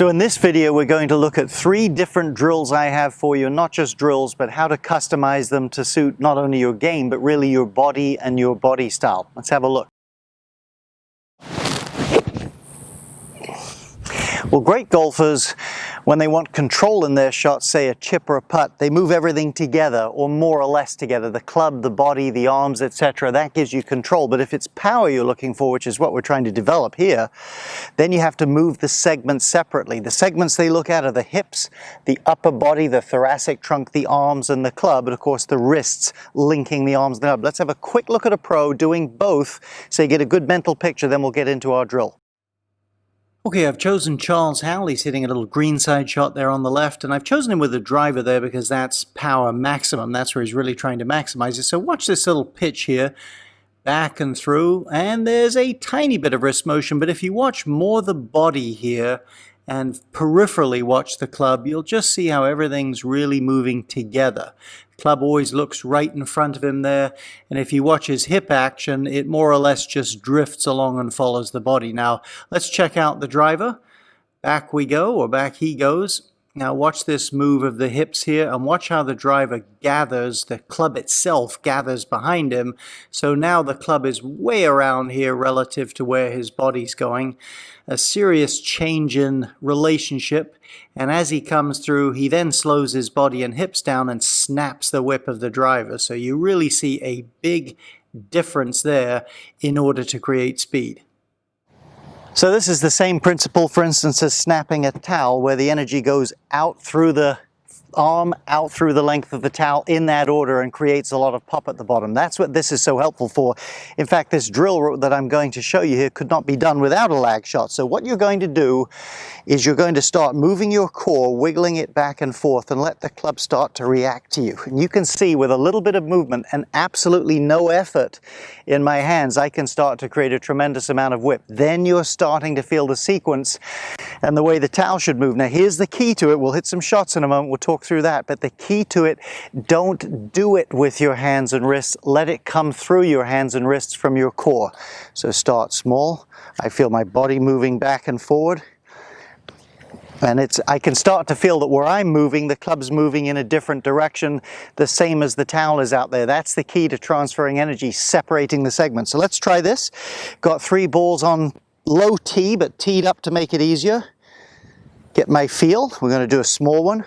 So in this video, we're going to look at 3 different drills I have for you, not just drills, but how to customize them to suit not only your game, but really your body and your body style. Let's have a look. Well, great golfers, when they want control in their shots, say a chip or a putt, they move everything together or more or less together. The club, the body, the arms, etc. That gives you control. But if it's power you're looking for, which is what we're trying to develop here, then you have to move the segments separately. The segments they look at are the hips, the upper body, the thoracic trunk, the arms, and the club, and of course the wrists linking the arms and the club. Let's have a quick look at a pro doing both so you get a good mental picture, then we'll get into our drill. Okay, I've chosen Charles Howell. He's hitting a little greenside shot there on the left, and I've chosen him with a driver there because that's power maximum. That's where he's really trying to maximize it. So watch this little pitch here, back and through, and there's a tiny bit of wrist motion, but if you watch more the body here and peripherally watch the club, you'll just see how everything's really moving together. The club always looks right in front of him there, and if you watch his hip action, it more or less just drifts along and follows the body. Now, let's check out the driver. Back we go, or back he goes. Now watch this move of the hips here, and watch how the driver gathers, the club itself gathers behind him. So now the club is way around here relative to where his body's going. A serious change in relationship, and as he comes through, he then slows his body and hips down and snaps the whip of the driver. So you really see a big difference there in order to create speed. So this is the same principle, for instance, as snapping a towel, where the energy goes out through the arm, out through the length of the towel in that order, and creates a lot of pop at the bottom. That's what this is so helpful for. In fact, this drill that I'm going to show you here could not be done without a lag shot. So what you're going to do is you're going to start moving your core, wiggling it back and forth, and let the club start to react to you. And you can see with a little bit of movement and absolutely no effort in my hands, I can start to create a tremendous amount of whip. Then you're starting to feel the sequence and the way the towel should move. Now here's the key to it. We'll hit some shots in a moment. We'll talk through that. But the key to it, don't do it with your hands and wrists. Let it come through your hands and wrists from your core. So start small. I feel my body moving back and forward. And I can start to feel that where I'm moving, the club's moving in a different direction, the same as the towel is out there. That's the key to transferring energy, separating the segments. So let's try this. Got 3 balls on low tee, but teed up to make it easier. Get my feel. We're going to do a small one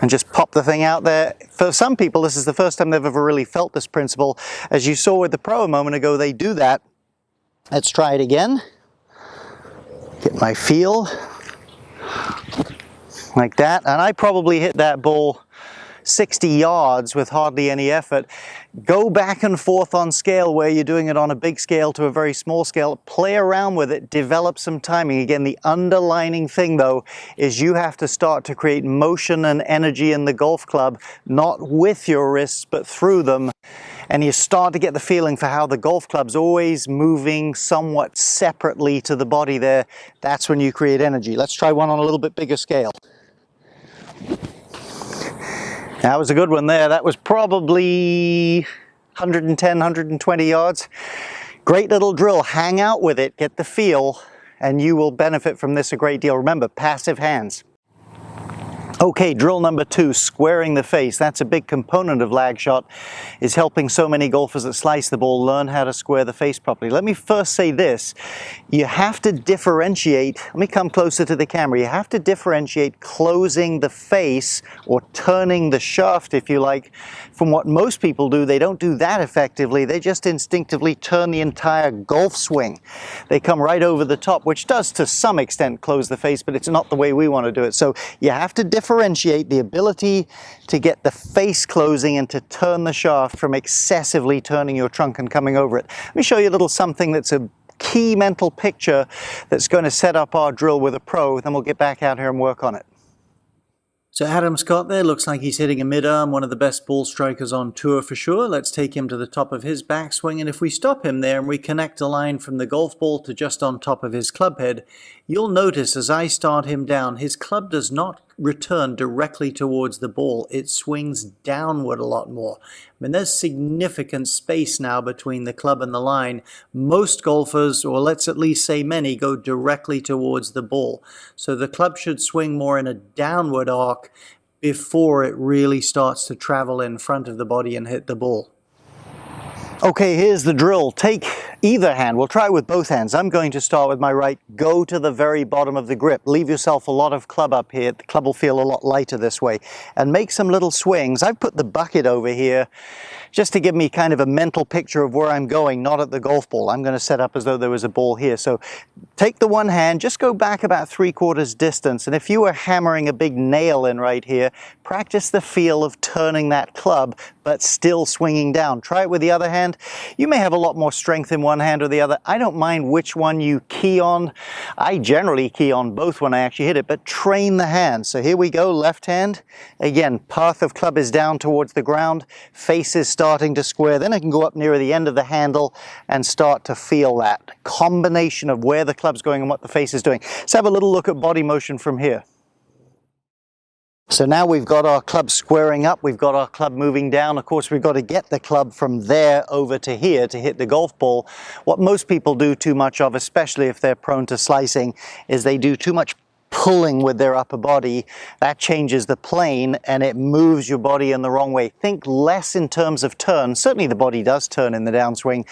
and just pop the thing out there. For some people, this is the first time they've ever really felt this principle. As you saw with the pro a moment ago, they do that. Let's try it again. Get my feel. Like that, and I probably hit that ball 60 yards with hardly any effort. Go back and forth on scale where you're doing it on a big scale to a very small scale. Play around with it, develop some timing. Again, the underlining thing though is you have to start to create motion and energy in the golf club, not with your wrists but through them. And you start to get the feeling for how the golf club's always moving somewhat separately to the body there. That's when you create energy. Let's try one on a little bit bigger scale. That was a good one there. That was probably 110, 120 yards. Great little drill. Hang out with it, get the feel, and you will benefit from this a great deal. Remember, passive hands. Okay, drill number 2, squaring the face. That's a big component of lag shot, is helping so many golfers that slice the ball learn how to square the face properly. Let me first say this. You have to differentiate, let me come closer to the camera, you have to differentiate closing the face or turning the shaft, if you like, from what most people do. They don't do that effectively. They just instinctively turn the entire golf swing. They come right over the top, which does to some extent close the face, but it's not the way we want to do it. So you have to differentiate the ability to get the face closing and to turn the shaft from excessively turning your trunk and coming over it. Let me show you a little something that's a key mental picture that's going to set up our drill with a pro, then we'll get back out here and work on it. So Adam Scott there looks like he's hitting a mid-arm, one of the best ball strikers on tour for sure. Let's take him to the top of his backswing, and if we stop him there and we connect a line from the golf ball to just on top of his club head, you'll notice as I start him down, his club does not return directly towards the ball. It swings downward a lot more. I mean, there's significant space now between the club and the line. Most golfers, or let's at least say many, go directly towards the ball. So the club should swing more in a downward arc before it really starts to travel in front of the body and hit the ball. Okay, here's the drill. Take either hand. We'll try with both hands. I'm going to start with my right. Go to the very bottom of the grip. Leave yourself a lot of club up here. The club will feel a lot lighter this way. And make some little swings. I've put the bucket over here just to give me kind of a mental picture of where I'm going, not at the golf ball. I'm going to set up as though there was a ball here. So take the one hand, just go back about 3/4 distance. And if you were hammering a big nail in right here, practice the feel of turning that club, but still swinging down. Try it with the other hand. You may have a lot more strength in one hand or the other. I don't mind which one you key on. I generally key on both when I actually hit it, but train the hand. So here we go, left hand. Again, path of club is down towards the ground. Face is starting to square. Then I can go up near the end of the handle and start to feel that combination of where the club's going and what the face is doing. Let's have a little look at body motion from here. So now we've got our club squaring up, we've got our club moving down. Of course, we've got to get the club from there over to here to hit the golf ball. What most people do too much of, especially if they're prone to slicing, is they do too much pulling with their upper body. That changes the plane and it moves your body in the wrong way. Think less in terms of turn. Certainly the body does turn in the downswing.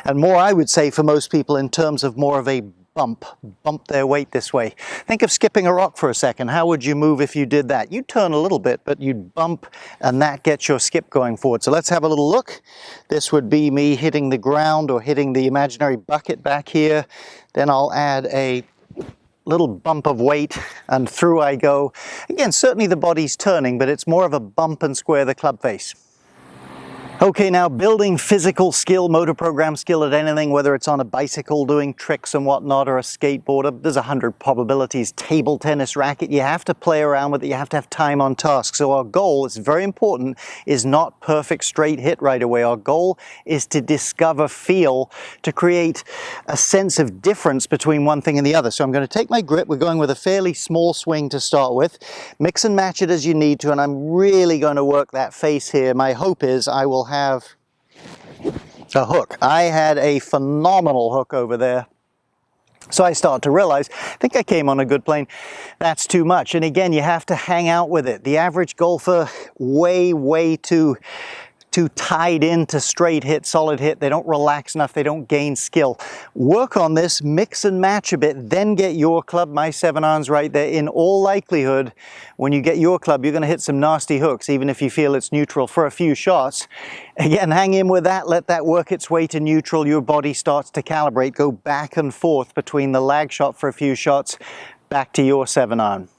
And more, I would say, for most people in terms of more of a bump their weight this way. Think of skipping a rock for a second. How would you move if you did that? You'd turn a little bit, but you'd bump, and that gets your skip going forward. So let's have a little look. This would be me hitting the ground or hitting the imaginary bucket back here. Then I'll add a little bump of weight and through I go. Again, certainly the body's turning, but it's more of a bump and square the club face. Okay, now building physical skill, motor program skill at anything, whether it's on a bicycle doing tricks and whatnot or a skateboarder, there's 100 probabilities. Table tennis racket, you have to play around with it, you have to have time on task. So our goal, it's very important, is not perfect straight hit right away. Our goal is to discover feel, to create a sense of difference between one thing and the other. So I'm going to take my grip, we're going with a fairly small swing to start with, mix and match it as you need to, and I'm really going to work that face here. My hope is I will have a hook. I had a phenomenal hook over there. So I start to realize, I think I came on a good plane. That's too much. And again, you have to hang out with it. The average golfer, way too tied into straight hit, solid hit. They don't relax enough. They don't gain skill. Work on this, mix and match a bit, then get your club, my 7-irons right there. In all likelihood, when you get your club, you're going to hit some nasty hooks, even if you feel it's neutral for a few shots. Again, hang in with that, let that work its way to neutral. Your body starts to calibrate, go back and forth between the lag shot for a few shots, back to your 7-iron.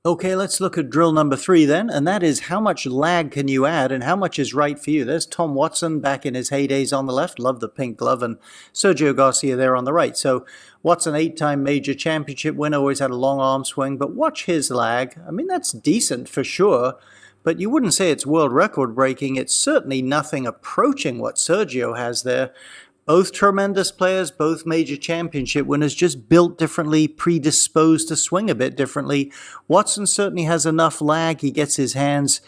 Okay, let's look at drill number 3 then, and that is how much lag can you add and how much is right for you. There's Tom Watson back in his heydays on the left, love the pink glove, and Sergio Garcia there on the right. So Watson, 8-time major championship winner, always had a long arm swing, but watch his lag. I mean, that's decent for sure, but you wouldn't say it's world record breaking. It's certainly nothing approaching what Sergio has there. Both tremendous players, both major championship winners, just built differently, predisposed to swing a bit differently. Watson certainly has enough lag. He gets his hands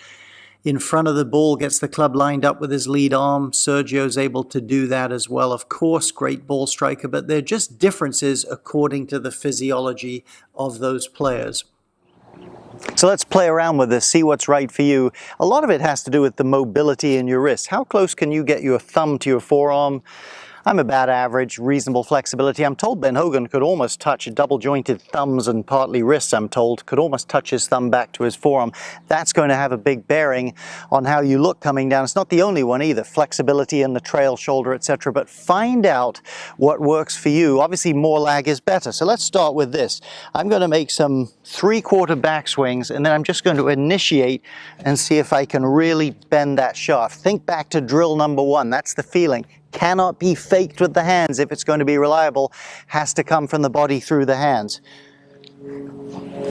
in front of the ball, gets the club lined up with his lead arm. Sergio's able to do that as well. Of course, great ball striker, but they're just differences according to the physiology of those players. So let's play around with this, see what's right for you. A lot of it has to do with the mobility in your wrist. How close can you get your thumb to your forearm? I'm about average, reasonable flexibility. I'm told Ben Hogan could almost touch double-jointed thumbs and partly wrists, I'm told, could almost touch his thumb back to his forearm. That's going to have a big bearing on how you look coming down. It's not the only one either, flexibility in the trail, shoulder, etc. But find out what works for you. Obviously, more lag is better. So let's start with this. I'm going to make some 3/4 backswings, and then I'm just going to initiate and see if I can really bend that shaft. Think back to drill number 1. That's the feeling. Cannot be faked with the hands if it's going to be reliable. Has to come from the body through the hands.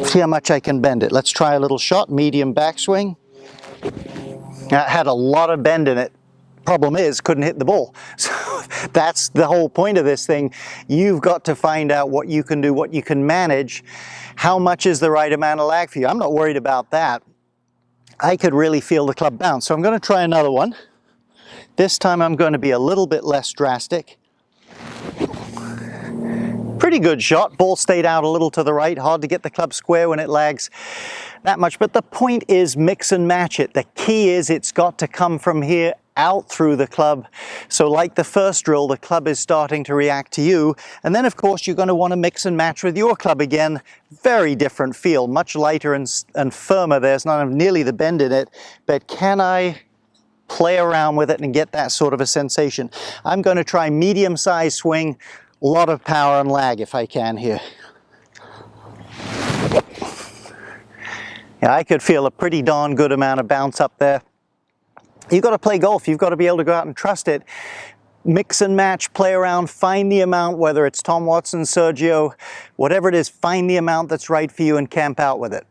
See how much I can bend it. Let's try a little shot, medium backswing. That had a lot of bend in it. Problem is, couldn't hit the ball. So that's the whole point of this thing. You've got to find out what you can do, what you can manage, how much is the right amount of lag for you. I'm not worried about that. I could really feel the club bounce. So I'm going to try another one. This time I'm going to be a little bit less drastic. Pretty good shot. Ball stayed out a little to the right. Hard to get the club square when it lags that much. But the point is mix and match it. The key is it's got to come from here out through the club. So like the first drill, the club is starting to react to you. And then of course you're going to want to mix and match with your club again. Very different feel, much lighter and firmer. There's not nearly the bend in it, but can I play around with it and get that sort of a sensation? I'm going to try medium-sized swing, a lot of power and lag if I can here. Yeah, I could feel a pretty darn good amount of bounce up there. You've got to play golf. You've got to be able to go out and trust it. Mix and match, play around, find the amount, whether it's Tom Watson, Sergio, whatever it is, find the amount that's right for you and camp out with it.